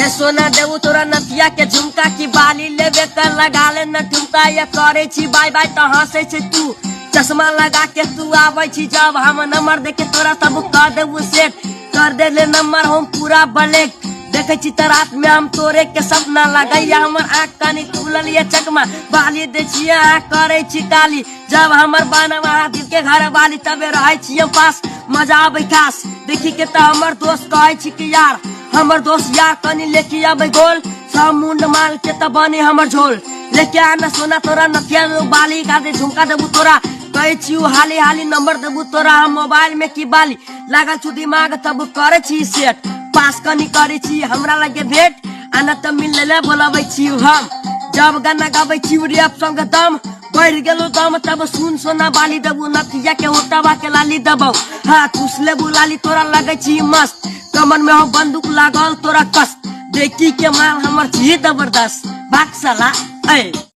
ये सोना देवू तोरा नथिया के झुमका की बाली लेबे कर लगा ले न ठुमका ये करे छी बाय बाय तो हंसे छी तू चश्मा लगा के तू आवे छी जब हम नंबर देके तोरा सब कर देबू सेट कर दे ले नंबर हम पूरा ब्लैक देखे छी त रात में हम तोरे के सपना लगैया हमर आँख कनी खुलल ये चकमा बाली दे छिया करे छी काली जब हमर बनवा दिल के घर वाली तबे रहे छी हम पास मजा आवे खास देखी के त हमर दोस्त कहे छी कि यार हमर दोस्त यार कनी लेके आवे गोल सब मुंड माल के त बने हमर झोल लेके आना सोना तोरा नथिया बाली का दे झुमका देबू तोरा कहे छी हाली हाली नंबर देबू तोरा हम मोबाइल में की बाली लागल छु दिमाग तब करे छी सेट पास कनी करे छी हमरा लगे भेट आना त मिल ले बोलावे छी हम जब गाना गावे छी रैप संग दम बढ़ गेलो दम तब सुन सोना बाली देबू नथिया के ओटावा के लाली देबो हां चूसले बुलाली तोरा लगे छी मस्त कमर में हो बंदूक लागल तोरा कस देखी के माल हमर छी जबरदस्त भाग साला ए